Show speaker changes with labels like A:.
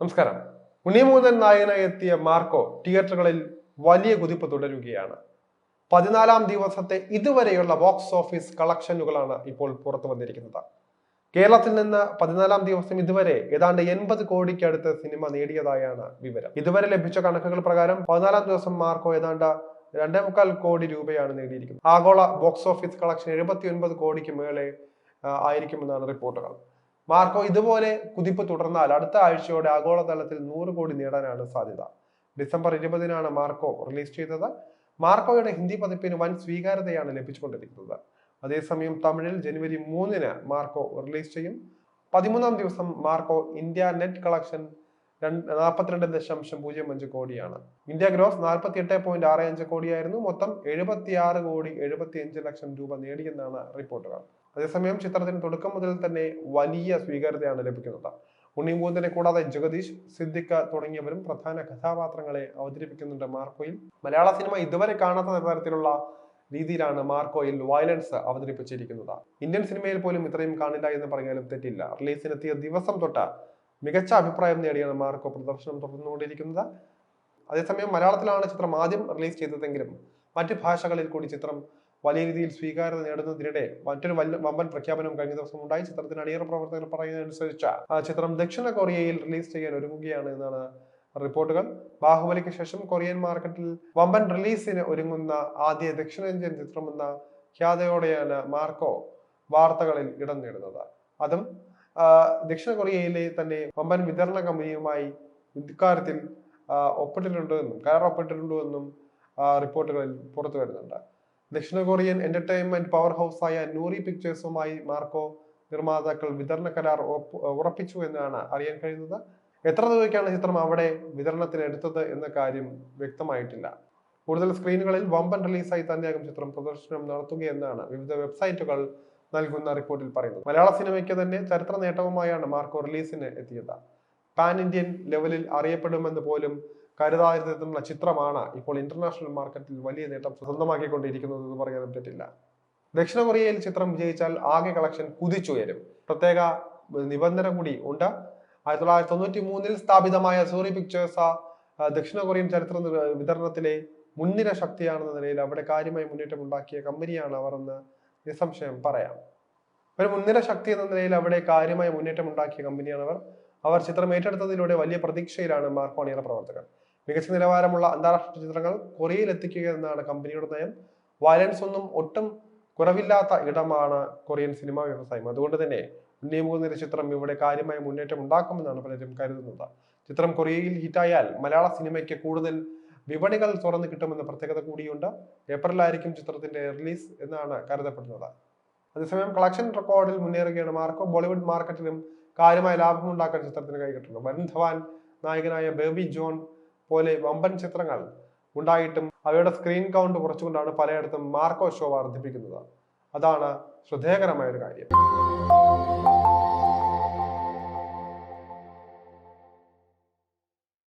A: നമസ്കാരം. ഉണ്ണിമൂന്നൻ നായകനായി എത്തിയ മാർക്കോ തിയേറ്ററുകളിൽ വലിയ കുതിപ്പ് തുടരുകയാണ്. 14 ദിവസത്തെ ഇതുവരെയുള്ള ബോക്സ് ഓഫീസ് കളക്ഷനുകളാണ് ഇപ്പോൾ പുറത്തു വന്നിരിക്കുന്നത്. കേരളത്തിൽ നിന്ന് 14 ദിവസം ഇതുവരെ ഏതാണ്ട് 80 കോടിക്ക് അടുത്ത് സിനിമ നേടിയതായാണ് വിവരം. ഇതുവരെ ലഭിച്ച കണക്കുകൾ പ്രകാരം 14 ദിവസം മാർക്കോ ഏതാണ്ട് 2.25 കോടി രൂപയാണ് നേടിയിരിക്കുന്നത്. ആഗോള ബോക്സ് ഓഫീസ് കളക്ഷൻ 79 കോടിക്ക് മേലെ ആയിരിക്കുമെന്നാണ് റിപ്പോർട്ടുകൾ. മാർക്കോ ഇതുപോലെ കുതിപ്പ് തുടർന്നാൽ അടുത്ത ആഴ്ചയോടെ ആഗോളതലത്തിൽ 100 കോടി നേടാനാണ് സാധ്യത. ഡിസംബർ 20-നാണ് മാർക്കോ റിലീസ് ചെയ്തത്. മാർക്കോയുടെ ഹിന്ദി പതിപ്പിന് വൻ സ്വീകാര്യതയാണ് ലഭിച്ചുകൊണ്ടിരിക്കുന്നത്. അതേസമയം തമിഴിൽ ജനുവരി 3-ന് മാർക്കോ റിലീസ് ചെയ്യും. 13-ാം ദിവസം മാർക്കോ ഇന്ത്യ നെറ്റ് കളക്ഷൻ 42.05 കോടിയാണ്. India gross 48.65 കോടിയായിരുന്നു. മൊത്തം 76 കോടി 75 ലക്ഷം രൂപ നേടിയെന്നാണ് റിപ്പോർട്ടുകൾ. അതേസമയം ചിത്രത്തിന് തുടക്കം മുതൽ തന്നെ വലിയ സ്വീകാര്യതയാണ് ലഭിക്കുന്നത്. ഉണ്ണിമൂന്നനെ കൂടാതെ ജഗദീഷ്, സിദ്ദിഖ് തുടങ്ങിയവരും പ്രധാന കഥാപാത്രങ്ങളെ അവതരിപ്പിക്കുന്നുണ്ട് മാർക്കോയിൽ. മലയാള സിനിമ ഇതുവരെ കാണാത്ത തരത്തിലുള്ള രീതിയിലാണ് മാർക്കോയിൽ വയലൻസ് അവതരിപ്പിച്ചിരിക്കുന്നത്. ഇന്ത്യൻ സിനിമയിൽ പോലും ഇത്രയും കാണില്ല എന്ന് പറഞ്ഞാലും തെറ്റില്ല. റിലീസിനെത്തിയ ദിവസം തൊട്ട് മികച്ച അഭിപ്രായം നേടിയാണ് മാർക്കോ പ്രദർശനം തുടർന്നുകൊണ്ടിരിക്കുന്നത്. അതേസമയം മലയാളത്തിലാണ് ചിത്രം ആദ്യം റിലീസ് ചെയ്തതെങ്കിലും മറ്റ് ഭാഷകളിൽ കൂടി ചിത്രം വലിയ രീതിയിൽ സ്വീകാര്യത നേടുന്നതിനിടെ മറ്റൊരു വമ്പൻ പ്രഖ്യാപനം കഴിഞ്ഞ ദിവസം ഉണ്ടായി. ചിത്രത്തിന് അണിയറ പ്രവർത്തകർ പറയുന്നതനുസരിച്ച് ചിത്രം ദക്ഷിണ കൊറിയയിൽ റിലീസ് ചെയ്യാൻ ഒരുങ്ങുകയാണ് എന്നാണ് റിപ്പോർട്ടുകൾ. ബാഹുബലിക്ക് ശേഷം കൊറിയൻ മാർക്കറ്റിൽ വമ്പൻ റിലീസിന് ഒരുങ്ങുന്ന ആദ്യ ദക്ഷിണേന്ത്യൻ ചിത്രമെന്ന ഖ്യാതയോടെയാണ് മാർക്കോ വാർത്തകളിൽ ഇടം നേടുന്നത്. അതും ദക്ഷിണ കൊറിയയിലെ തന്നെ വമ്പൻ വിതരണ കമ്പനിയുമായി ഇക്കാര്യത്തിൽ കരാർ ഒപ്പിട്ടിട്ടുണ്ടെന്നും റിപ്പോർട്ടുകളിൽ പുറത്തു വരുന്നുണ്ട്. ദക്ഷിണ കൊറിയൻ എന്റർടൈൻമെന്റ് പവർ ഹൗസായ നൂറി പിക്ചേഴ്സുമായി മാർക്കോ നിർമ്മാതാക്കൾ വിതരണ കരാർ ഉറപ്പിച്ചു എന്നാണ് അറിയാൻ കഴിയുന്നത്. എത്ര രൂപയ്ക്കാണ് ചിത്രം അവിടെ വിതരണത്തിന് എടുത്തത് എന്ന കാര്യം വ്യക്തമായിട്ടില്ല. കൂടുതൽ സ്ക്രീനുകളിൽ വമ്പൻ റിലീസായി തന്നെയാകും ചിത്രം പ്രദർശനം നടത്തുകയെന്നാണ് വിവിധ വെബ്സൈറ്റുകൾ നൽകുന്ന റിപ്പോർട്ടിൽ പറയുന്നത്. മലയാള സിനിമയ്ക്ക് തന്നെ ചരിത്ര നേട്ടവുമായാണ് മാർക്കോ റിലീസിന് എത്തിയത്. പാൻ ഇന്ത്യൻ ലെവലിൽ അറിയപ്പെടുമെന്ന് പോലും കരുതാതിരുന്ന ചിത്രമാണ് ഇപ്പോൾ ഇന്റർനാഷണൽ മാർക്കറ്റിൽ വലിയ നേട്ടം സ്വന്തമാക്കിക്കൊണ്ടിരിക്കുന്നത് എന്ന് പറയാനും പറ്റില്ല. ദക്ഷിണ കൊറിയയിൽ ചിത്രം വിജയിച്ചാൽ ആകെ കളക്ഷൻ കുതിച്ചുയരും. പ്രത്യേക നിബന്ധന കൂടി ഉണ്ട്. 1993-ൽ സ്ഥാപിതമായ സൂറി പിക്ചേഴ്സ് ദക്ഷിണ കൊറിയൻ ചരിത്ര വിതരണത്തിലെ മുൻനിര ശക്തിയാണെന്ന നിലയിൽ അവിടെ കാര്യമായി മുന്നേറ്റം ഉണ്ടാക്കിയ കമ്പനിയാണ് അവർ എന്ന് നിസ്സംശയം പറയാം. ഒരു മുൻനിര ശക്തി എന്ന നിലയിൽ അവിടെ കാര്യമായ മുന്നേറ്റം ഉണ്ടാക്കിയ കമ്പനിയാണ് അവർ ചിത്രം ഏറ്റെടുത്തതിലൂടെ വലിയ പ്രതീക്ഷയിലാണ് മാർക്കോ അണിയറ പ്രവർത്തകർ. മികച്ച നിലവാരമുള്ള അന്താരാഷ്ട്ര ചിത്രങ്ങൾ കൊറിയയിൽ എത്തിക്കുക എന്നാണ് കമ്പനിയുടെ നയം. വയലൻസ് ഒന്നും ഒട്ടും കുറവില്ലാത്ത ഇടമാണ് കൊറിയൻ സിനിമാ വ്യവസായം. അതുകൊണ്ട് തന്നെ ഉണ്ണിമൂന്നൻ ചിത്രം ഇവിടെ കാര്യമായ മുന്നേറ്റം ഉണ്ടാക്കുമെന്നാണ് പലരും കരുതുന്നത്. ചിത്രം കൊറിയയിൽ ഹിറ്റായാൽ മലയാള സിനിമയ്ക്ക് കൂടുതൽ വിപണികൾ തുറന്നു കിട്ടുമെന്ന പ്രത്യേകത കൂടിയുണ്ട്. ഏപ്രിലായിരിക്കും ചിത്രത്തിന്റെ റിലീസ് എന്നാണ് കരുതപ്പെടുന്നത്. അതേസമയം കളക്ഷൻ റെക്കോർഡിൽ മുന്നേറുകയാണ് മാർക്കോ. ബോളിവുഡ് മാർക്കറ്റിലും കാര്യമായ ലാഭമുണ്ടാക്കാൻ ചിത്രത്തിന് കൈകിട്ടുന്നു. വരുൺ ധവാൻ നായകനായ ബേബി ജോൺ പോലെ വമ്പൻ ചിത്രങ്ങൾ ഉണ്ടായിട്ടും അവയുടെ സ്ക്രീൻ കൗണ്ട് കുറച്ചുകൊണ്ടാണ് പലയിടത്തും മാർക്കോ ഷോ വർദ്ധിപ്പിക്കുന്നത്. അതാണ് ശ്രദ്ധേയകരമായ ഒരു കാര്യം.